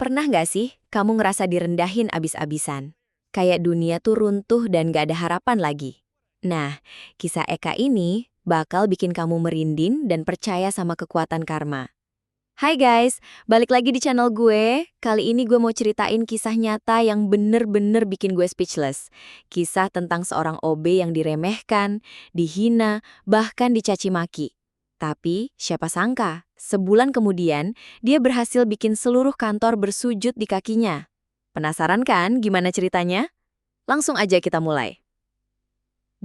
Pernah nggak sih kamu ngerasa direndahin abis-abisan? Kayak dunia tuh runtuh dan nggak ada harapan lagi. Nah, kisah Eka ini bakal bikin kamu merinding dan percaya sama kekuatan karma. Hai guys, balik lagi di channel gue. Kali ini gue mau ceritain kisah nyata yang bener-bener bikin gue speechless. Kisah tentang seorang OB yang diremehkan, dihina, bahkan dicaci maki. Tapi, siapa sangka, sebulan kemudian, dia berhasil bikin seluruh kantor bersujud di kakinya. Penasaran kan gimana ceritanya? Langsung aja kita mulai.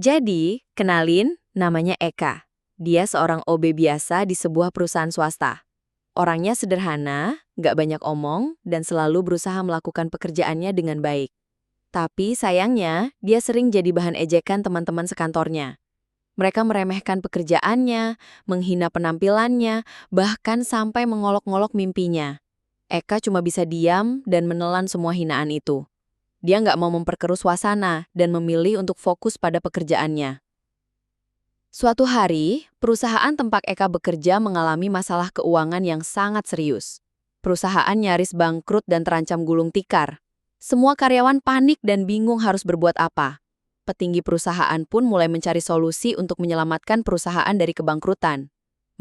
Jadi, kenalin, namanya Eka. Dia seorang OB biasa di sebuah perusahaan swasta. Orangnya sederhana, nggak banyak omong, dan selalu berusaha melakukan pekerjaannya dengan baik. Tapi sayangnya, dia sering jadi bahan ejekan teman-teman sekantornya. Mereka meremehkan pekerjaannya, menghina penampilannya, bahkan sampai mengolok-ngolok mimpinya. Eka cuma bisa diam dan menelan semua hinaan itu. Dia nggak mau memperkeruh suasana dan memilih untuk fokus pada pekerjaannya. Suatu hari, perusahaan tempat Eka bekerja mengalami masalah keuangan yang sangat serius. Perusahaan nyaris bangkrut dan terancam gulung tikar. Semua karyawan panik dan bingung harus berbuat apa. Petinggi perusahaan pun mulai mencari solusi untuk menyelamatkan perusahaan dari kebangkrutan.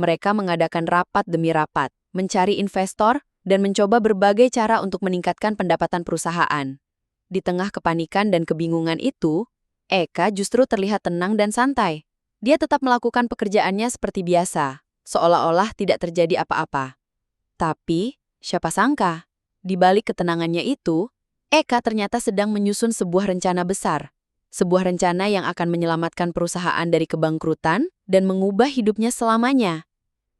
Mereka mengadakan rapat demi rapat, mencari investor, dan mencoba berbagai cara untuk meningkatkan pendapatan perusahaan. Di tengah kepanikan dan kebingungan itu, Eka justru terlihat tenang dan santai. Dia tetap melakukan pekerjaannya seperti biasa, seolah-olah tidak terjadi apa-apa. Tapi, siapa sangka, di balik ketenangannya itu, Eka ternyata sedang menyusun sebuah rencana besar. Sebuah rencana yang akan menyelamatkan perusahaan dari kebangkrutan dan mengubah hidupnya selamanya.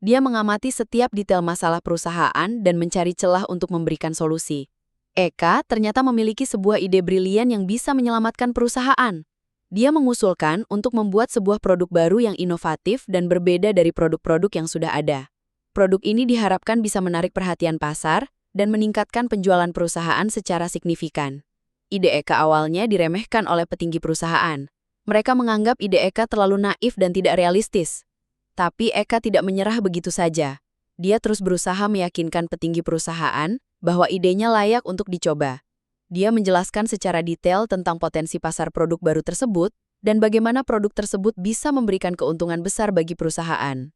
Dia mengamati setiap detail masalah perusahaan dan mencari celah untuk memberikan solusi. Eka ternyata memiliki sebuah ide brilian yang bisa menyelamatkan perusahaan. Dia mengusulkan untuk membuat sebuah produk baru yang inovatif dan berbeda dari produk-produk yang sudah ada. Produk ini diharapkan bisa menarik perhatian pasar dan meningkatkan penjualan perusahaan secara signifikan. Ide Eka awalnya diremehkan oleh petinggi perusahaan. Mereka menganggap ide Eka terlalu naif dan tidak realistis. Tapi Eka tidak menyerah begitu saja. Dia terus berusaha meyakinkan petinggi perusahaan bahwa idenya layak untuk dicoba. Dia menjelaskan secara detail tentang potensi pasar produk baru tersebut dan bagaimana produk tersebut bisa memberikan keuntungan besar bagi perusahaan.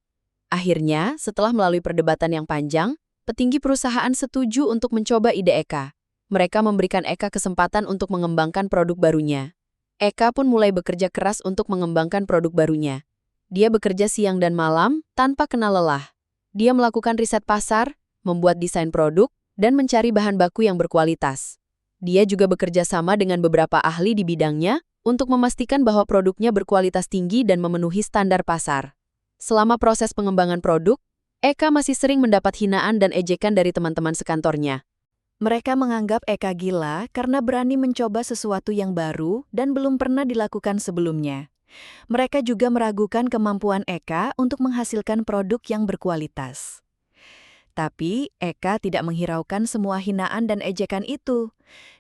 Akhirnya, setelah melalui perdebatan yang panjang, petinggi perusahaan setuju untuk mencoba ide Eka. Mereka memberikan Eka kesempatan untuk mengembangkan produk barunya. Eka pun mulai bekerja keras untuk mengembangkan produk barunya. Dia bekerja siang dan malam tanpa kenal lelah. Dia melakukan riset pasar, membuat desain produk, dan mencari bahan baku yang berkualitas. Dia juga bekerja sama dengan beberapa ahli di bidangnya untuk memastikan bahwa produknya berkualitas tinggi dan memenuhi standar pasar. Selama proses pengembangan produk, Eka masih sering mendapat hinaan dan ejekan dari teman-teman sekantornya. Mereka menganggap Eka gila karena berani mencoba sesuatu yang baru dan belum pernah dilakukan sebelumnya. Mereka juga meragukan kemampuan Eka untuk menghasilkan produk yang berkualitas. Tapi Eka tidak menghiraukan semua hinaan dan ejekan itu.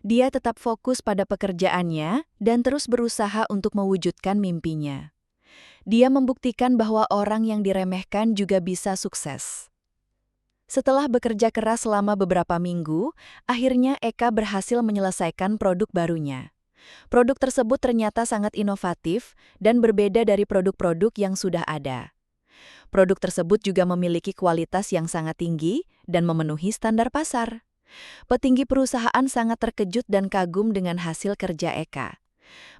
Dia tetap fokus pada pekerjaannya dan terus berusaha untuk mewujudkan mimpinya. Dia membuktikan bahwa orang yang diremehkan juga bisa sukses. Setelah bekerja keras selama beberapa minggu, akhirnya Eka berhasil menyelesaikan produk barunya. Produk tersebut ternyata sangat inovatif dan berbeda dari produk-produk yang sudah ada. Produk tersebut juga memiliki kualitas yang sangat tinggi dan memenuhi standar pasar. Petinggi perusahaan sangat terkejut dan kagum dengan hasil kerja Eka.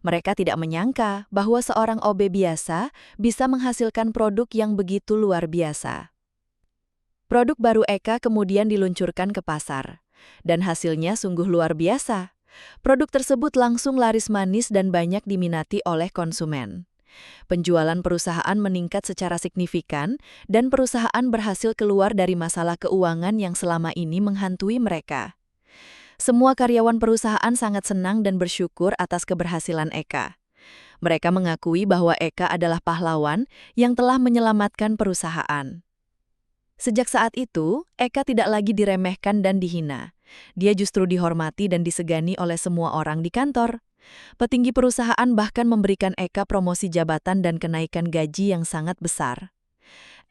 Mereka tidak menyangka bahwa seorang OB biasa bisa menghasilkan produk yang begitu luar biasa. Produk baru Eka kemudian diluncurkan ke pasar, dan hasilnya sungguh luar biasa. Produk tersebut langsung laris manis dan banyak diminati oleh konsumen. Penjualan perusahaan meningkat secara signifikan dan perusahaan berhasil keluar dari masalah keuangan yang selama ini menghantui mereka. Semua karyawan perusahaan sangat senang dan bersyukur atas keberhasilan Eka. Mereka mengakui bahwa Eka adalah pahlawan yang telah menyelamatkan perusahaan. Sejak saat itu, Eka tidak lagi diremehkan dan dihina. Dia justru dihormati dan disegani oleh semua orang di kantor. Petinggi perusahaan bahkan memberikan Eka promosi jabatan dan kenaikan gaji yang sangat besar.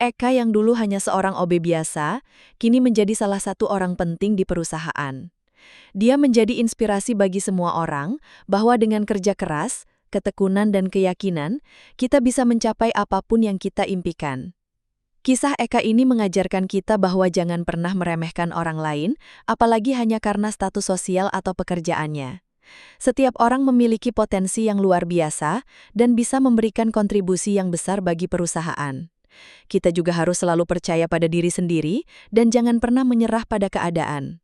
Eka yang dulu hanya seorang OB biasa, kini menjadi salah satu orang penting di perusahaan. Dia menjadi inspirasi bagi semua orang bahwa dengan kerja keras, ketekunan dan keyakinan, kita bisa mencapai apapun yang kita impikan. Kisah Eka ini mengajarkan kita bahwa jangan pernah meremehkan orang lain, apalagi hanya karena status sosial atau pekerjaannya. Setiap orang memiliki potensi yang luar biasa dan bisa memberikan kontribusi yang besar bagi perusahaan. Kita juga harus selalu percaya pada diri sendiri dan jangan pernah menyerah pada keadaan.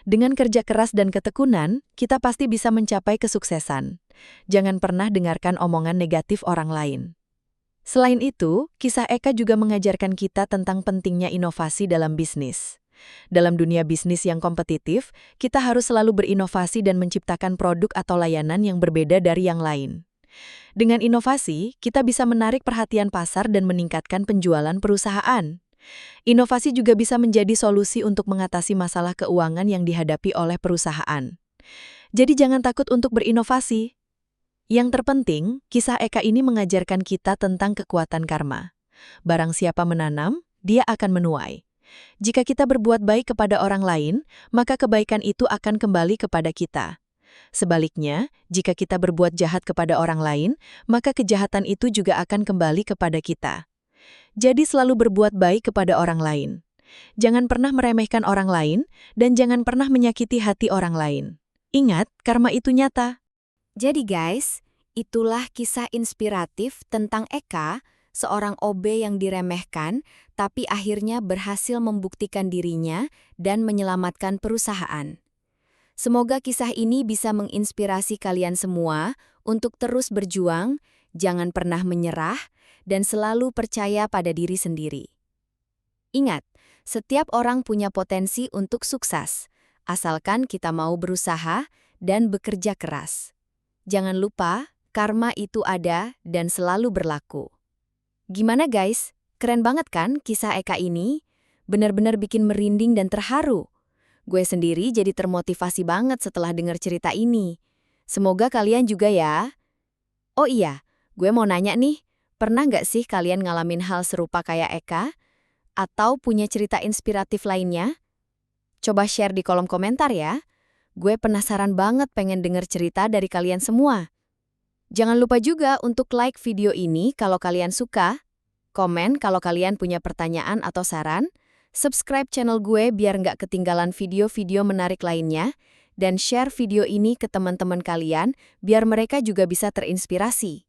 Dengan kerja keras dan ketekunan, kita pasti bisa mencapai kesuksesan. Jangan pernah dengarkan omongan negatif orang lain. Selain itu, kisah Eka juga mengajarkan kita tentang pentingnya inovasi dalam bisnis. Dalam dunia bisnis yang kompetitif, kita harus selalu berinovasi dan menciptakan produk atau layanan yang berbeda dari yang lain. Dengan inovasi, kita bisa menarik perhatian pasar dan meningkatkan penjualan perusahaan. Inovasi juga bisa menjadi solusi untuk mengatasi masalah keuangan yang dihadapi oleh perusahaan. Jadi jangan takut untuk berinovasi. Yang terpenting, kisah Eka ini mengajarkan kita tentang kekuatan karma. Barang siapa menanam, dia akan menuai. Jika kita berbuat baik kepada orang lain, maka kebaikan itu akan kembali kepada kita. Sebaliknya, jika kita berbuat jahat kepada orang lain, maka kejahatan itu juga akan kembali kepada kita. Jadi selalu berbuat baik kepada orang lain. Jangan pernah meremehkan orang lain, dan jangan pernah menyakiti hati orang lain. Ingat, karma itu nyata. Jadi guys, itulah kisah inspiratif tentang Eka, seorang OB yang diremehkan, tapi akhirnya berhasil membuktikan dirinya dan menyelamatkan perusahaan. Semoga kisah ini bisa menginspirasi kalian semua untuk terus berjuang, jangan pernah menyerah, dan selalu percaya pada diri sendiri. Ingat, setiap orang punya potensi untuk sukses, asalkan kita mau berusaha dan bekerja keras. Jangan lupa, karma itu ada dan selalu berlaku. Gimana guys? Keren banget kan kisah Eka ini? Benar-benar bikin merinding dan terharu. Gue sendiri jadi termotivasi banget setelah dengar cerita ini. Semoga kalian juga ya. Oh iya, gue mau nanya nih, pernah nggak sih kalian ngalamin hal serupa kayak Eka? Atau punya cerita inspiratif lainnya? Coba share di kolom komentar ya. Gue penasaran banget pengen denger cerita dari kalian semua. Jangan lupa juga untuk like video ini kalau kalian suka, komen kalau kalian punya pertanyaan atau saran, subscribe channel gue biar nggak ketinggalan video-video menarik lainnya, dan share video ini ke teman-teman kalian biar mereka juga bisa terinspirasi.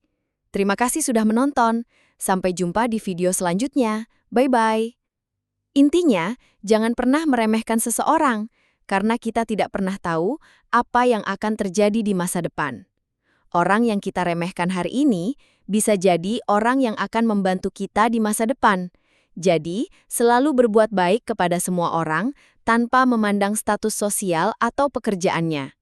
Terima kasih sudah menonton. Sampai jumpa di video selanjutnya. Bye-bye. Intinya, jangan pernah meremehkan seseorang, karena kita tidak pernah tahu apa yang akan terjadi di masa depan. Orang yang kita remehkan hari ini bisa jadi orang yang akan membantu kita di masa depan. Jadi, selalu berbuat baik kepada semua orang tanpa memandang status sosial atau pekerjaannya.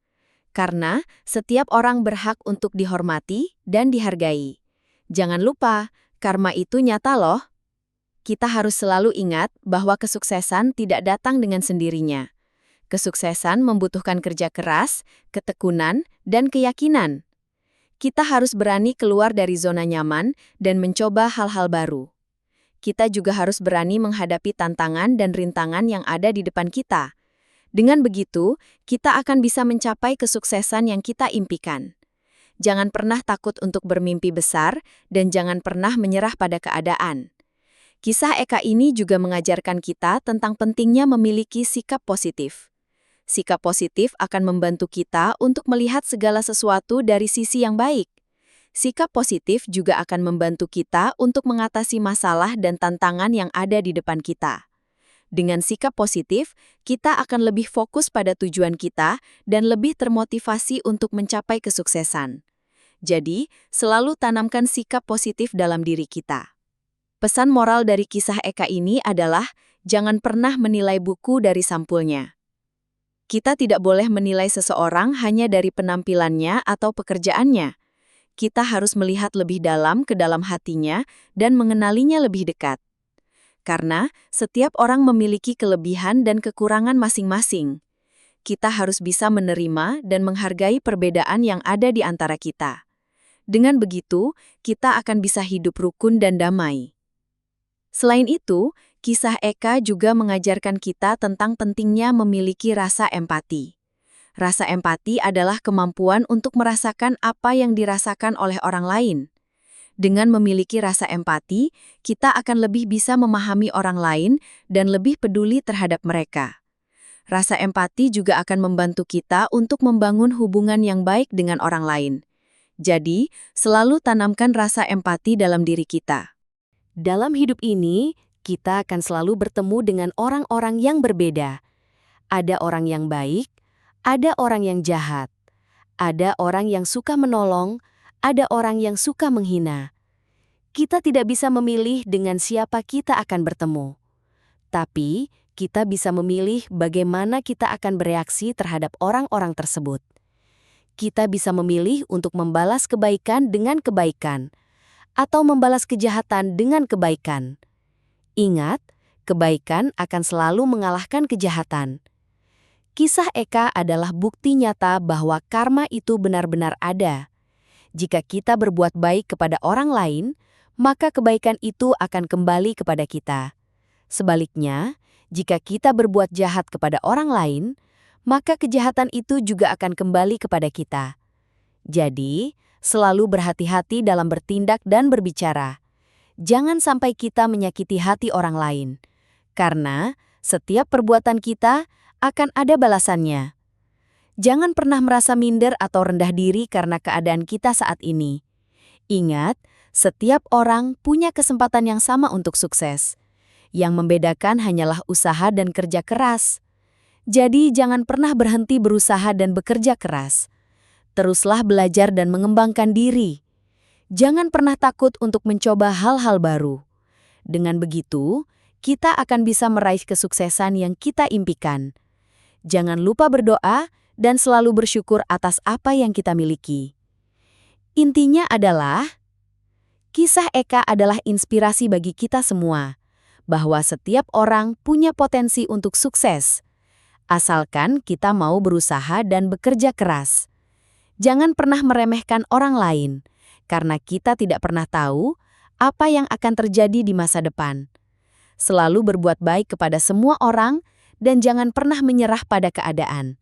Karena setiap orang berhak untuk dihormati dan dihargai. Jangan lupa, karma itu nyata loh. Kita harus selalu ingat bahwa kesuksesan tidak datang dengan sendirinya. Kesuksesan membutuhkan kerja keras, ketekunan, dan keyakinan. Kita harus berani keluar dari zona nyaman dan mencoba hal-hal baru. Kita juga harus berani menghadapi tantangan dan rintangan yang ada di depan kita. Dengan begitu, kita akan bisa mencapai kesuksesan yang kita impikan. Jangan pernah takut untuk bermimpi besar dan jangan pernah menyerah pada keadaan. Kisah Eka ini juga mengajarkan kita tentang pentingnya memiliki sikap positif. Sikap positif akan membantu kita untuk melihat segala sesuatu dari sisi yang baik. Sikap positif juga akan membantu kita untuk mengatasi masalah dan tantangan yang ada di depan kita. Dengan sikap positif, kita akan lebih fokus pada tujuan kita dan lebih termotivasi untuk mencapai kesuksesan. Jadi, selalu tanamkan sikap positif dalam diri kita. Pesan moral dari kisah Eka ini adalah, jangan pernah menilai buku dari sampulnya. Kita tidak boleh menilai seseorang hanya dari penampilannya atau pekerjaannya. Kita harus melihat lebih dalam ke dalam hatinya dan mengenalinya lebih dekat. Karena setiap orang memiliki kelebihan dan kekurangan masing-masing. Kita harus bisa menerima dan menghargai perbedaan yang ada di antara kita. Dengan begitu, kita akan bisa hidup rukun dan damai. Selain itu, kisah Eka juga mengajarkan kita tentang pentingnya memiliki rasa empati. Rasa empati adalah kemampuan untuk merasakan apa yang dirasakan oleh orang lain. Dengan memiliki rasa empati, kita akan lebih bisa memahami orang lain dan lebih peduli terhadap mereka. Rasa empati juga akan membantu kita untuk membangun hubungan yang baik dengan orang lain. Jadi, selalu tanamkan rasa empati dalam diri kita. Dalam hidup ini, kita akan selalu bertemu dengan orang-orang yang berbeda. Ada orang yang baik, ada orang yang jahat, ada orang yang suka menolong, ada orang yang suka menghina. Kita tidak bisa memilih dengan siapa kita akan bertemu. Tapi, kita bisa memilih bagaimana kita akan bereaksi terhadap orang-orang tersebut. Kita bisa memilih untuk membalas kebaikan dengan kebaikan, atau membalas kejahatan dengan kebaikan. Ingat, kebaikan akan selalu mengalahkan kejahatan. Kisah Eka adalah bukti nyata bahwa karma itu benar-benar ada. Jika kita berbuat baik kepada orang lain, maka kebaikan itu akan kembali kepada kita. Sebaliknya, jika kita berbuat jahat kepada orang lain, maka kejahatan itu juga akan kembali kepada kita. Jadi, selalu berhati-hati dalam bertindak dan berbicara. Jangan sampai kita menyakiti hati orang lain, karena setiap perbuatan kita akan ada balasannya. Jangan pernah merasa minder atau rendah diri karena keadaan kita saat ini. Ingat, setiap orang punya kesempatan yang sama untuk sukses. Yang membedakan hanyalah usaha dan kerja keras. Jadi jangan pernah berhenti berusaha dan bekerja keras. Teruslah belajar dan mengembangkan diri. Jangan pernah takut untuk mencoba hal-hal baru. Dengan begitu, kita akan bisa meraih kesuksesan yang kita impikan. Jangan lupa berdoa dan selalu bersyukur atas apa yang kita miliki. Intinya adalah, kisah Eka adalah inspirasi bagi kita semua, bahwa setiap orang punya potensi untuk sukses, asalkan kita mau berusaha dan bekerja keras. Jangan pernah meremehkan orang lain, karena kita tidak pernah tahu apa yang akan terjadi di masa depan. Selalu berbuat baik kepada semua orang, dan jangan pernah menyerah pada keadaan.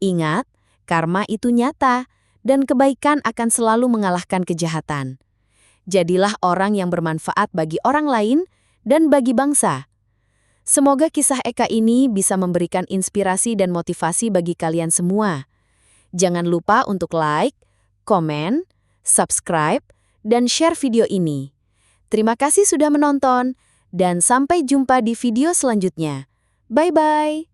Ingat, karma itu nyata, dan kebaikan akan selalu mengalahkan kejahatan. Jadilah orang yang bermanfaat bagi orang lain dan bagi bangsa. Semoga kisah Eka ini bisa memberikan inspirasi dan motivasi bagi kalian semua. Jangan lupa untuk like, komen, subscribe, dan share video ini. Terima kasih sudah menonton, dan sampai jumpa di video selanjutnya. Bye-bye!